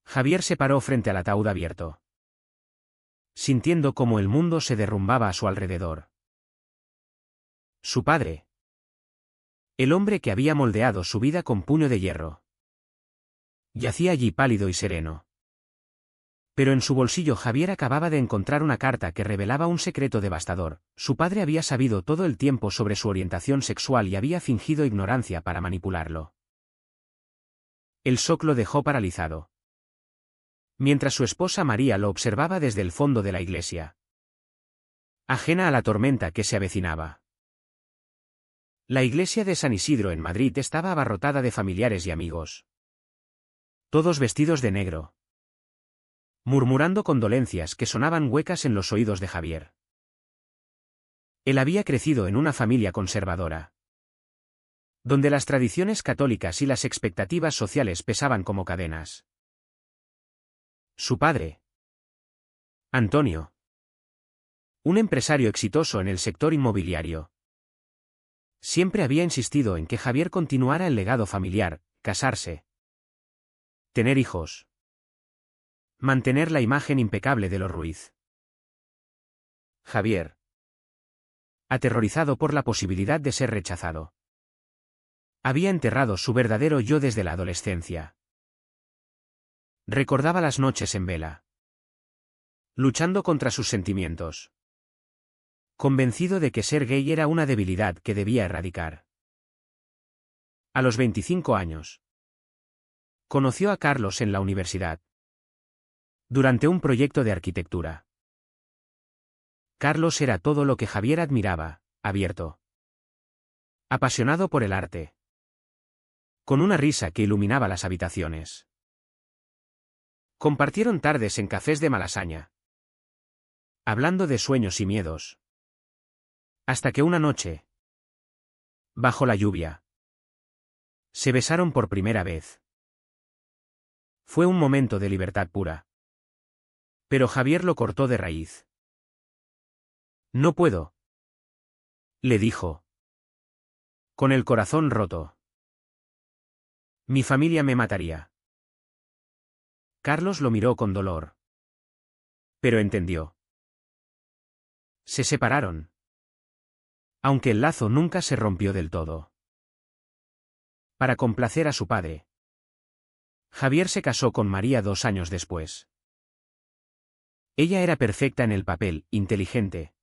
Javier se paró frente al ataúd abierto, sintiendo cómo el mundo se derrumbaba a su alrededor. Su padre. El hombre que había moldeado su vida con puño de hierro. Yacía allí pálido y sereno. Pero en su bolsillo Javier acababa de encontrar una carta que revelaba un secreto devastador. Su padre había sabido todo el tiempo sobre su orientación sexual y había fingido ignorancia para manipularlo. El shock lo dejó paralizado. Mientras su esposa María lo observaba desde el fondo de la iglesia, ajena a la tormenta que se avecinaba. La iglesia de San Isidro en Madrid estaba abarrotada de familiares y amigos. Todos vestidos de negro, murmurando condolencias que sonaban huecas en los oídos de Javier. Él había crecido en una familia conservadora, donde las tradiciones católicas y las expectativas sociales pesaban como cadenas. Su padre, Antonio, un empresario exitoso en el sector inmobiliario, siempre había insistido en que Javier continuara el legado familiar, casarse, tener hijos, mantener la imagen impecable de los Ruiz. Javier, aterrorizado por la posibilidad de ser rechazado, había enterrado su verdadero yo desde la adolescencia. Recordaba las noches en vela, luchando contra sus sentimientos, convencido de que ser gay era una debilidad que debía erradicar. A los 25 años, conoció a Carlos en la universidad, durante un proyecto de arquitectura. Carlos era todo lo que Javier admiraba, abierto, apasionado por el arte, con una risa que iluminaba las habitaciones. Compartieron tardes en cafés de Malasaña, hablando de sueños y miedos. Hasta que una noche, bajo la lluvia, se besaron por primera vez. Fue un momento de libertad pura. Pero Javier lo cortó de raíz. No puedo, le dijo, con el corazón roto. Mi familia me mataría. Carlos lo miró con dolor, pero entendió. Se separaron, aunque el lazo nunca se rompió del todo. Para complacer a su padre, Javier se casó con María 2 años después. Ella era perfecta en el papel, inteligente,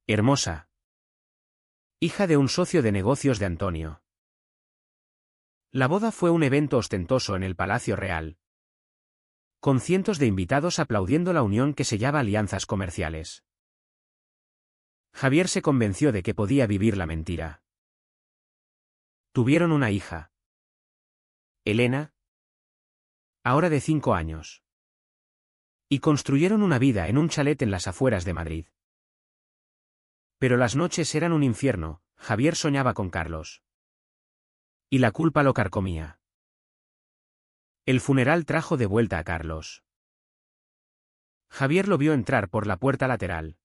hermosa, hija de un socio de negocios de Antonio. La boda fue un evento ostentoso en el Palacio Real, con cientos de invitados aplaudiendo la unión que sellaba alianzas comerciales. Javier se convenció de que podía vivir la mentira. Tuvieron una hija, Elena, ahora de 5 años. Y construyeron una vida en un chalet en las afueras de Madrid. Pero las noches eran un infierno. Javier soñaba con Carlos. Y la culpa lo carcomía. El funeral trajo de vuelta a Carlos. Javier lo vio entrar por la puerta lateral,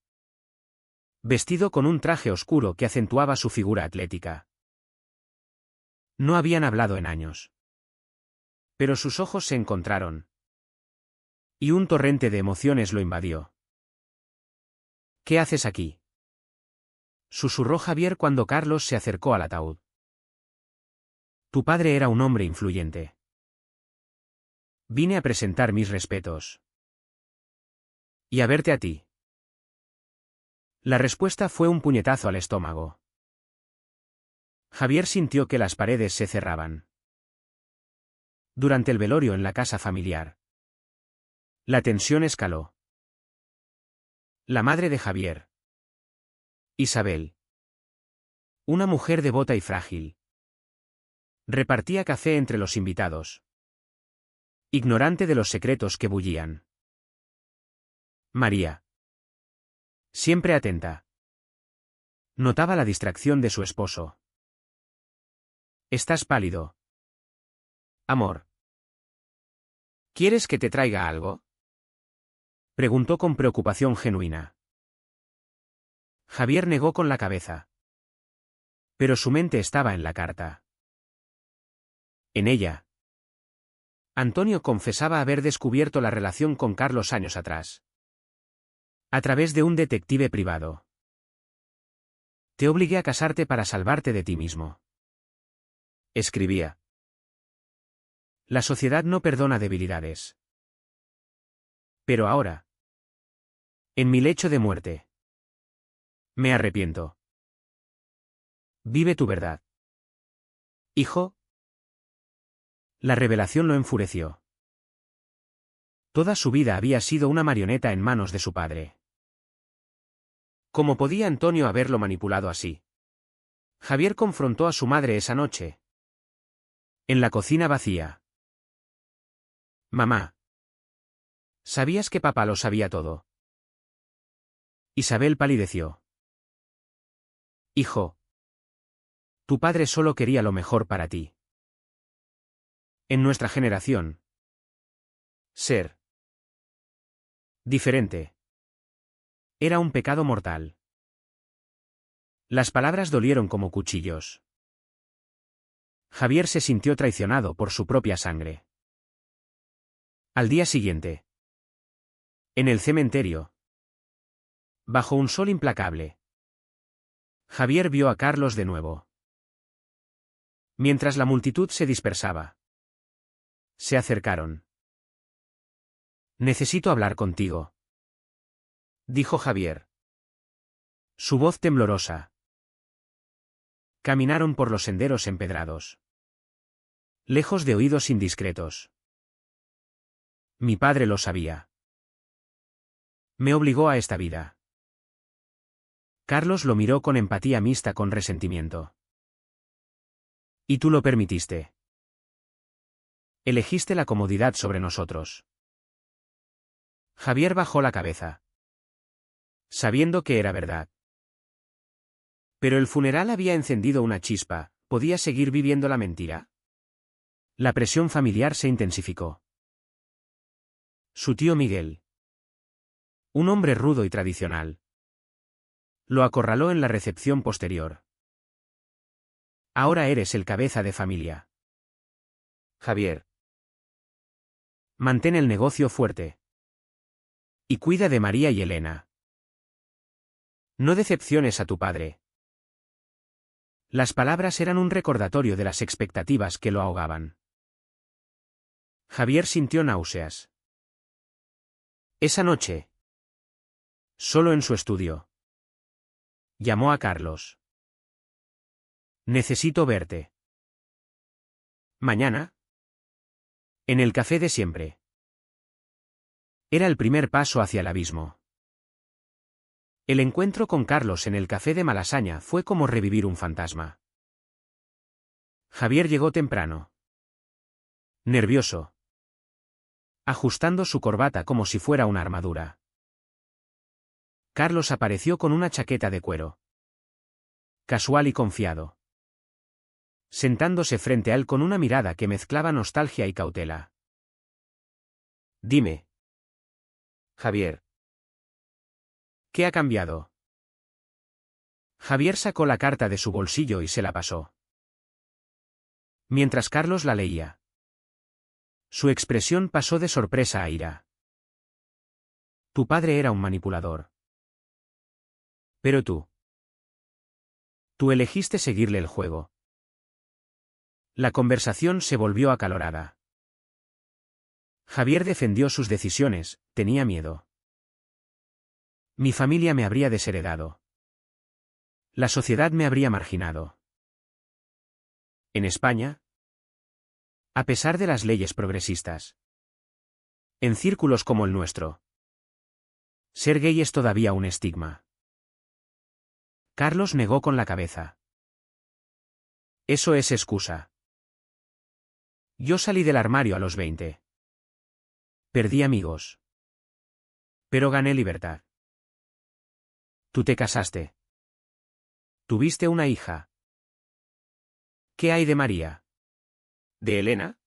vestido con un traje oscuro que acentuaba su figura atlética. No habían hablado en años, pero sus ojos se encontraron, y un torrente de emociones lo invadió. ¿Qué haces aquí?, susurró Javier cuando Carlos se acercó al ataúd. Tu padre era un hombre influyente. Vine a presentar mis respetos. Y a verte a ti. La respuesta fue un puñetazo al estómago. Javier sintió que las paredes se cerraban. Durante el velorio en la casa familiar, la tensión escaló. La madre de Javier, Isabel, una mujer devota y frágil, repartía café entre los invitados, ignorante de los secretos que bullían. María, siempre atenta, notaba la distracción de su esposo. Estás pálido. Amor. ¿Quieres que te traiga algo?, preguntó con preocupación genuina. Javier negó con la cabeza. Pero su mente estaba en la carta. En ella, Antonio confesaba haber descubierto la relación con Carlos años atrás. A través de un detective privado. Te obligué a casarte para salvarte de ti mismo. Escribía. La sociedad no perdona debilidades. Pero ahora. En mi lecho de muerte. Me arrepiento. Vive tu verdad. Hijo. La revelación lo enfureció. Toda su vida había sido una marioneta en manos de su padre. ¿Cómo podía Antonio haberlo manipulado así? Javier confrontó a su madre esa noche. En la cocina vacía. Mamá. ¿Sabías que papá lo sabía todo? Isabel palideció. Hijo. Tu padre solo quería lo mejor para ti. En nuestra generación. Ser diferente. Era un pecado mortal. Las palabras dolieron como cuchillos. Javier se sintió traicionado por su propia sangre. Al día siguiente. En el cementerio. Bajo un sol implacable. Javier vio a Carlos de nuevo. Mientras la multitud se dispersaba. Se acercaron. Necesito hablar contigo. Dijo Javier. Su voz temblorosa. Caminaron por los senderos empedrados. Lejos de oídos indiscretos. Mi padre lo sabía. Me obligó a esta vida. Carlos lo miró con empatía mixta con resentimiento. Y tú lo permitiste. Elegiste la comodidad sobre nosotros. Javier bajó la cabeza. Sabiendo que era verdad. Pero el funeral había encendido una chispa, ¿podía seguir viviendo la mentira? La presión familiar se intensificó. Su tío Miguel. Un hombre rudo y tradicional. Lo acorraló en la recepción posterior. Ahora eres el cabeza de familia. Javier. Mantén el negocio fuerte. Y cuida de María y Elena. No decepciones a tu padre. Las palabras eran un recordatorio de las expectativas que lo ahogaban. Javier sintió náuseas. Esa noche. Solo en su estudio. Llamó a Carlos. Necesito verte. ¿Mañana? En el café de siempre. Era el primer paso hacia el abismo. El encuentro con Carlos en el café de Malasaña fue como revivir un fantasma. Javier llegó temprano. Nervioso. Ajustando su corbata como si fuera una armadura. Carlos apareció con una chaqueta de cuero. Casual y confiado. Sentándose frente a él con una mirada que mezclaba nostalgia y cautela. Dime. Javier. ¿Qué ha cambiado? Javier sacó la carta de su bolsillo y se la pasó. Mientras Carlos la leía. Su expresión pasó de sorpresa a ira. Tu padre era un manipulador. Pero tú. Tú elegiste seguirle el juego. La conversación se volvió acalorada. Javier defendió sus decisiones, tenía miedo. Mi familia me habría desheredado. La sociedad me habría marginado. En España, a pesar de las leyes progresistas, en círculos como el nuestro, ser gay es todavía un estigma. Carlos negó con la cabeza. Eso es excusa. Yo salí del armario a los 20. Perdí amigos. Pero gané libertad. Tú te casaste. Tuviste una hija. ¿Qué hay de María? ¿De Elena?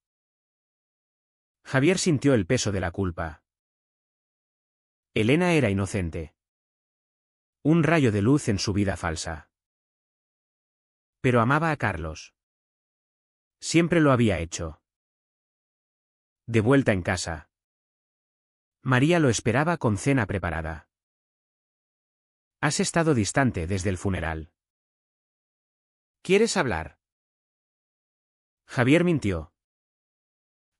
Javier sintió el peso de la culpa. Elena era inocente. Un rayo de luz en su vida falsa. Pero amaba a Carlos. Siempre lo había hecho. De vuelta en casa, María lo esperaba con cena preparada. Has estado distante desde el funeral. ¿Quieres hablar? Javier mintió,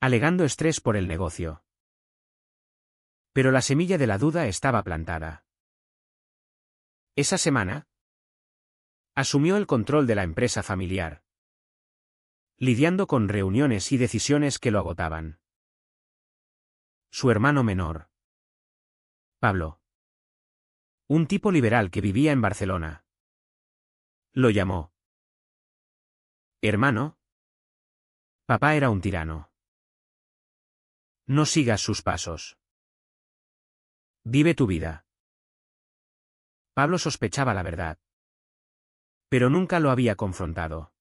alegando estrés por el negocio. Pero la semilla de la duda estaba plantada. Esa semana, asumió el control de la empresa familiar, lidiando con reuniones y decisiones que lo agotaban. Su hermano menor, Pablo, un tipo liberal que vivía en Barcelona, lo llamó. Hermano, papá era un tirano. No sigas sus pasos. Vive tu vida. Pablo sospechaba la verdad, pero nunca lo había confrontado.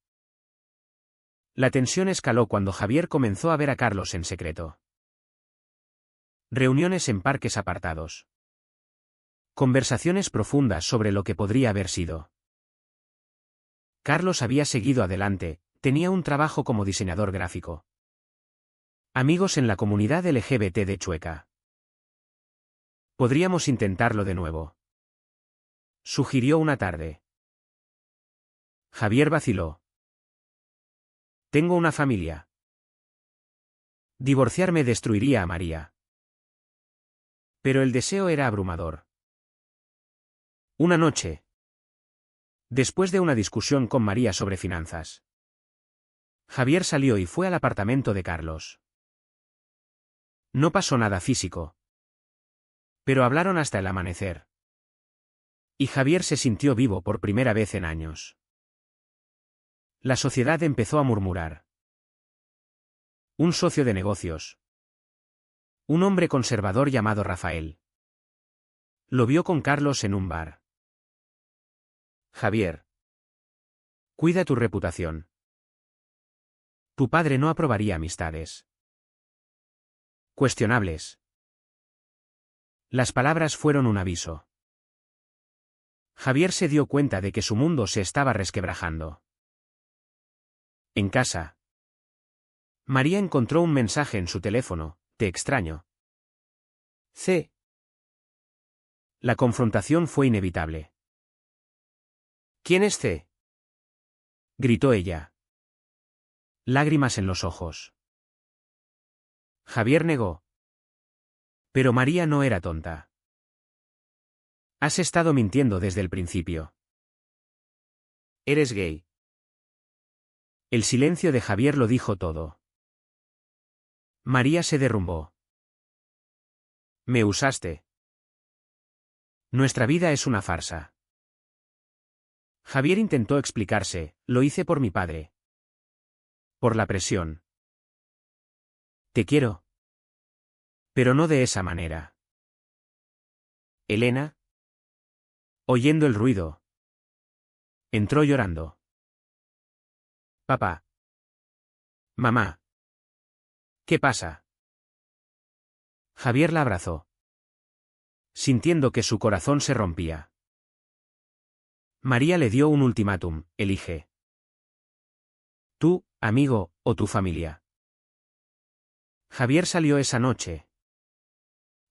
La tensión escaló cuando Javier comenzó a ver a Carlos en secreto. Reuniones en parques apartados. Conversaciones profundas sobre lo que podría haber sido. Carlos había seguido adelante, tenía un trabajo como diseñador gráfico. Amigos en la comunidad LGBT de Chueca. Podríamos intentarlo de nuevo, sugirió una tarde. Javier vaciló. Tengo una familia. Divorciarme destruiría a María. Pero el deseo era abrumador. Una noche, después de una discusión con María sobre finanzas, Javier salió y fue al apartamento de Carlos. No pasó nada físico, pero hablaron hasta el amanecer. Y Javier se sintió vivo por primera vez en años. La sociedad empezó a murmurar. Un socio de negocios. Un hombre conservador llamado Rafael. Lo vio con Carlos en un bar. Javier. Cuida tu reputación. Tu padre no aprobaría amistades cuestionables. Las palabras fueron un aviso. Javier se dio cuenta de que su mundo se estaba resquebrajando. En casa, María encontró un mensaje en su teléfono: te extraño. C. La confrontación fue inevitable. ¿Quién es C? Gritó ella. Lágrimas en los ojos. Javier negó. Pero María no era tonta. Has estado mintiendo desde el principio. Eres gay. El silencio de Javier lo dijo todo. María se derrumbó. Me usaste. Nuestra vida es una farsa. Javier intentó explicarse: lo hice por mi padre. Por la presión. Te quiero. Pero no de esa manera. Elena, oyendo el ruido, entró llorando. Papá. Mamá. ¿Qué pasa? Javier la abrazó, sintiendo que su corazón se rompía. María le dio un ultimátum: elige. Tú, amigo, o tu familia. Javier salió esa noche,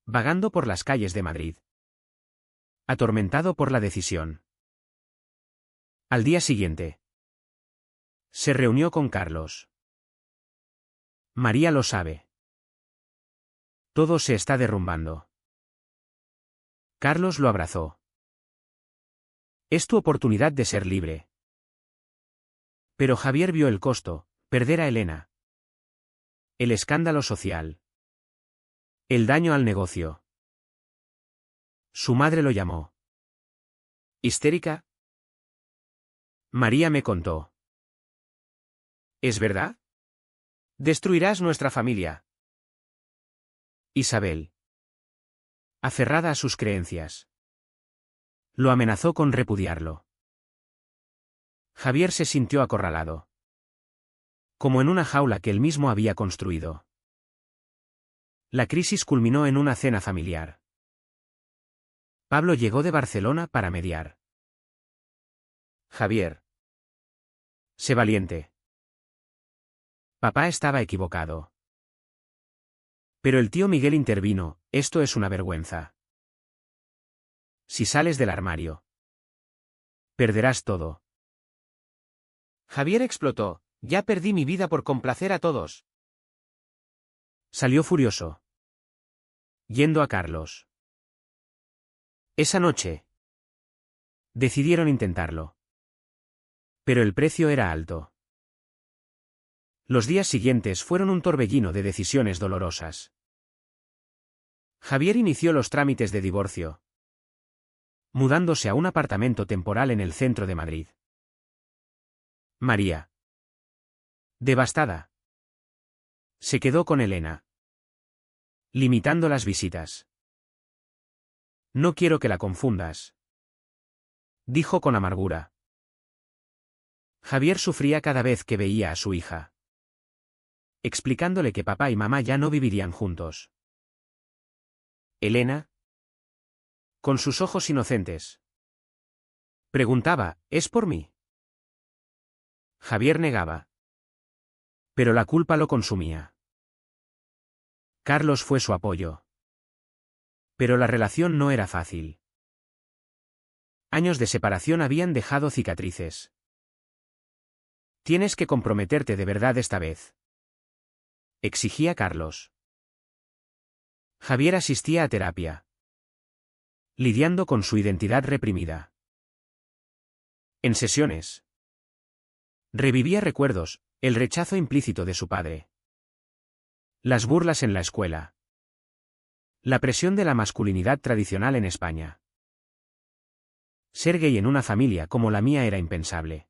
vagando por las calles de Madrid, atormentado por la decisión. Al día siguiente, se reunió con Carlos. María lo sabe. Todo se está derrumbando. Carlos lo abrazó. Es tu oportunidad de ser libre. Pero Javier vio el costo: perder a Elena. El escándalo social. El daño al negocio. Su madre lo llamó. ¿Histérica? María me contó. ¿Es verdad? Destruirás nuestra familia. Isabel, aferrada a sus creencias, lo amenazó con repudiarlo. Javier se sintió acorralado, como en una jaula que él mismo había construido. La crisis culminó en una cena familiar. Pablo llegó de Barcelona para mediar. Javier, sé valiente. Papá estaba equivocado. Pero el tío Miguel intervino: esto es una vergüenza. Si sales del armario, perderás todo. Javier explotó: ya perdí mi vida por complacer a todos. Salió furioso, yendo a Carlos. Esa noche, decidieron intentarlo. Pero el precio era alto. Los días siguientes fueron un torbellino de decisiones dolorosas. Javier inició los trámites de divorcio, mudándose a un apartamento temporal en el centro de Madrid. María, devastada, se quedó con Elena, limitando las visitas. No quiero que la confundas, dijo con amargura. Javier sufría cada vez que veía a su hija, explicándole que papá y mamá ya no vivirían juntos. Elena, con sus ojos inocentes, preguntaba: ¿es por mí? Javier negaba. Pero la culpa lo consumía. Carlos fue su apoyo. Pero la relación no era fácil. Años de separación habían dejado cicatrices. Tienes que comprometerte de verdad esta vez, exigía Carlos. Javier asistía a terapia, lidiando con su identidad reprimida. En sesiones, revivía recuerdos: el rechazo implícito de su padre, las burlas en la escuela, la presión de la masculinidad tradicional en España. Ser gay en una familia como la mía era impensable,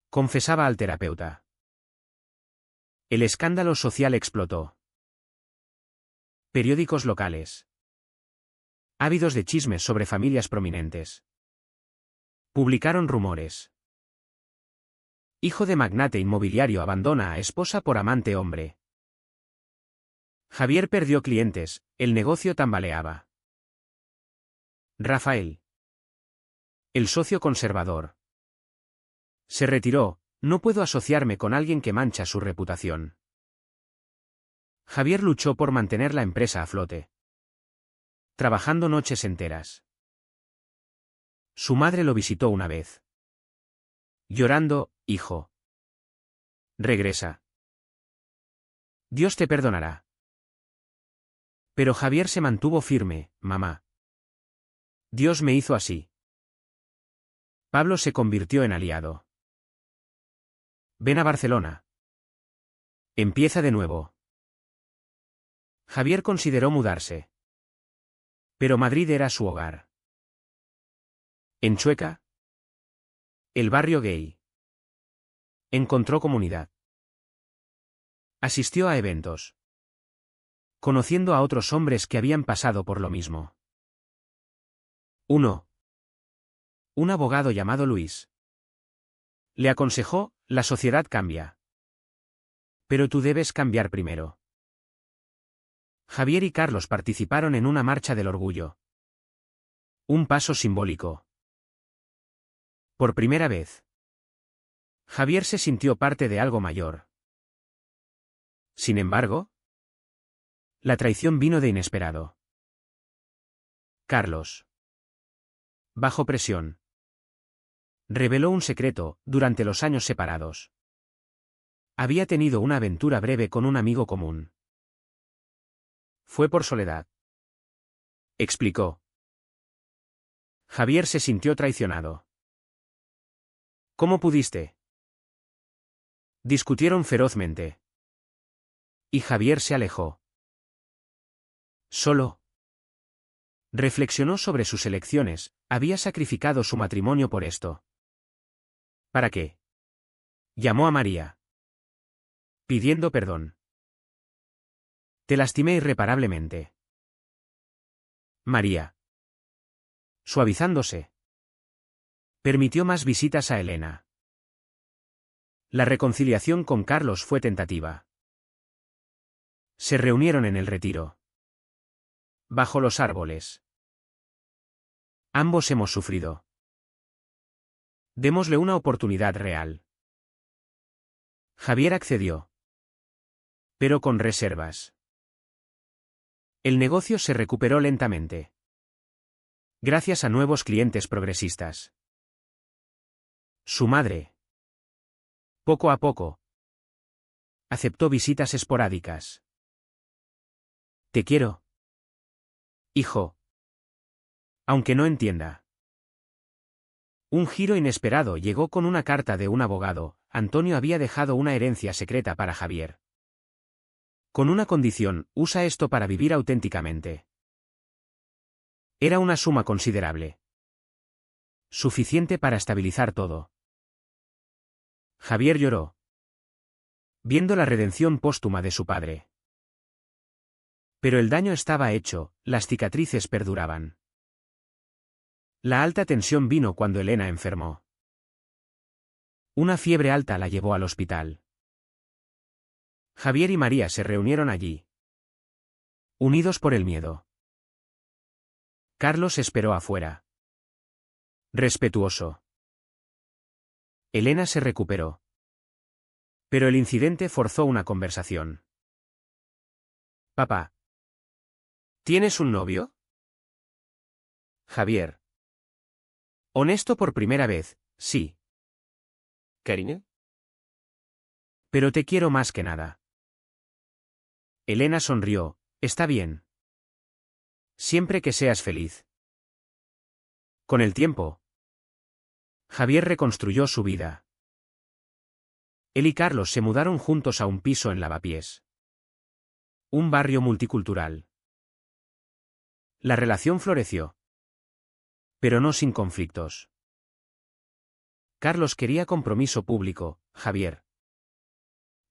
confesaba al terapeuta. El escándalo social explotó. Periódicos locales, ávidos de chismes sobre familias prominentes, publicaron rumores. Hijo de magnate inmobiliario abandona a esposa por amante hombre. Javier perdió clientes, el negocio tambaleaba. Rafael, el socio conservador, se retiró: no puedo asociarme con alguien que mancha su reputación. Javier luchó por mantener la empresa a flote, trabajando noches enteras. Su madre lo visitó una vez, llorando: hijo, regresa. Dios te perdonará. Pero Javier se mantuvo firme: mamá, Dios me hizo así. Pablo se convirtió en aliado. Ven a Barcelona. Empieza de nuevo. Javier consideró mudarse. Pero Madrid era su hogar. En Chueca, el barrio gay, encontró comunidad. Asistió a eventos, conociendo a otros hombres que habían pasado por lo mismo. Un abogado llamado Luis le aconsejó: la sociedad cambia, pero tú debes cambiar primero. Javier y Carlos participaron en una marcha del orgullo. Un paso simbólico. Por primera vez, Javier se sintió parte de algo mayor. Sin embargo, la traición vino de inesperado. Carlos, bajo presión, reveló un secreto: durante los años separados, había tenido una aventura breve con un amigo común. Fue por soledad, explicó. Javier se sintió traicionado. ¿Cómo pudiste? Discutieron ferozmente, y Javier se alejó. Solo reflexionó sobre sus elecciones: había sacrificado su matrimonio por esto. ¿Para qué? Llamó a María, pidiendo perdón. Te lastimé irreparablemente. María, suavizándose, permitió más visitas a Elena. La reconciliación con Carlos fue tentativa. Se reunieron en el retiro, bajo los árboles. Ambos hemos sufrido. Démosle una oportunidad real. Javier accedió, pero con reservas. El negocio se recuperó lentamente. Gracias a nuevos clientes progresistas. Su madre, poco a poco, aceptó visitas esporádicas. Te quiero, hijo. Aunque no entienda. Un giro inesperado llegó con una carta de un abogado. Antonio había dejado una herencia secreta para Javier. Con una condición: usa esto para vivir auténticamente. Era una suma considerable. Suficiente para estabilizar todo. Javier lloró, viendo la redención póstuma de su padre. Pero el daño estaba hecho, las cicatrices perduraban. La alta tensión vino cuando Elena enfermó. Una fiebre alta la llevó al hospital. Javier y María se reunieron allí, unidos por el miedo. Carlos esperó afuera, respetuoso. Elena se recuperó. Pero el incidente forzó una conversación. Papá, ¿tienes un novio? Javier. Honesto por primera vez, sí. Karina. Pero te quiero más que nada. Elena sonrió. Está bien. Siempre que seas feliz. Con el tiempo, Javier reconstruyó su vida. Él y Carlos se mudaron juntos a un piso en Lavapiés. Un barrio multicultural. La relación floreció. Pero no sin conflictos. Carlos quería compromiso público, Javier.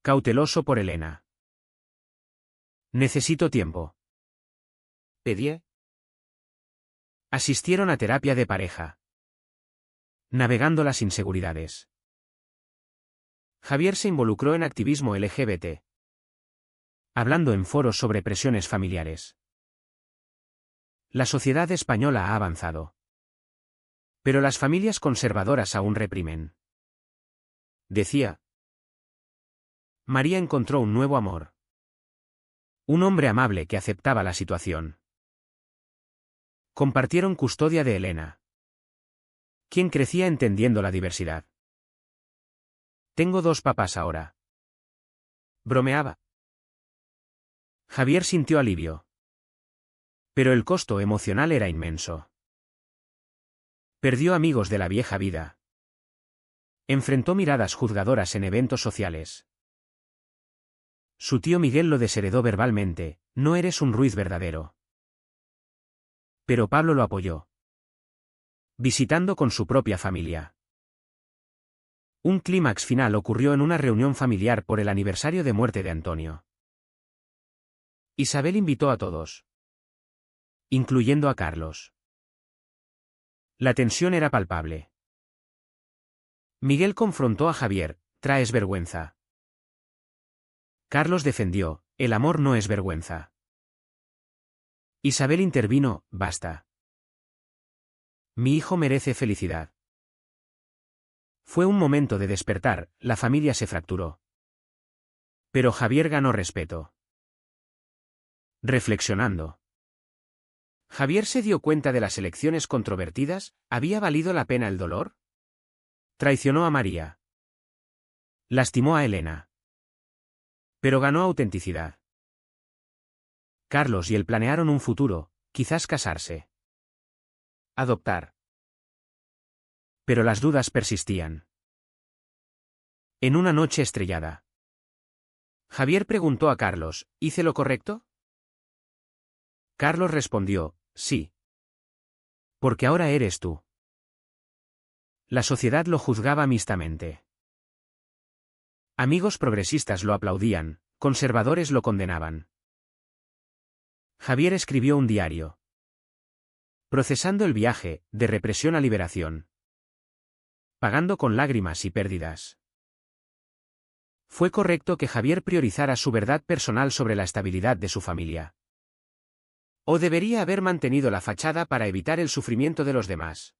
Cauteloso por Elena. Necesito tiempo. ¿Pedía? Asistieron a terapia de pareja. Navegando las inseguridades. Javier se involucró en activismo LGBT. Hablando en foros sobre presiones familiares. La sociedad española ha avanzado. Pero las familias conservadoras aún reprimen. Decía. María encontró un nuevo amor. Un hombre amable que aceptaba la situación. Compartieron custodia de Elena, quien crecía entendiendo la diversidad. Tengo 2 papás ahora. Bromeaba. Javier sintió alivio. Pero el costo emocional era inmenso. Perdió amigos de la vieja vida. Enfrentó miradas juzgadoras en eventos sociales. Su tío Miguel lo desheredó verbalmente: no eres un Ruiz verdadero. Pero Pablo lo apoyó. Visitando con su propia familia. Un clímax final ocurrió en una reunión familiar por el aniversario de muerte de Antonio. Isabel invitó a todos, incluyendo a Carlos. La tensión era palpable. Miguel confrontó a Javier: traes vergüenza. Carlos defendió: el amor no es vergüenza. Isabel intervino: basta. Mi hijo merece felicidad. Fue un momento de despertar, la familia se fracturó. Pero Javier ganó respeto. Reflexionando. Javier se dio cuenta de las elecciones controvertidas. ¿Había valido la pena el dolor? Traicionó a María. Lastimó a Elena. Pero ganó autenticidad. Carlos y él planearon un futuro, quizás casarse. Adoptar. Pero las dudas persistían. En una noche estrellada, Javier preguntó a Carlos: ¿hice lo correcto? Carlos respondió: sí. Porque ahora eres tú. La sociedad lo juzgaba mixtamente. Amigos progresistas lo aplaudían, conservadores lo condenaban. Javier escribió un diario. Procesando el viaje, de represión a liberación. Pagando con lágrimas y pérdidas. Fue correcto que Javier priorizara su verdad personal sobre la estabilidad de su familia. ¿O debería haber mantenido la fachada para evitar el sufrimiento de los demás?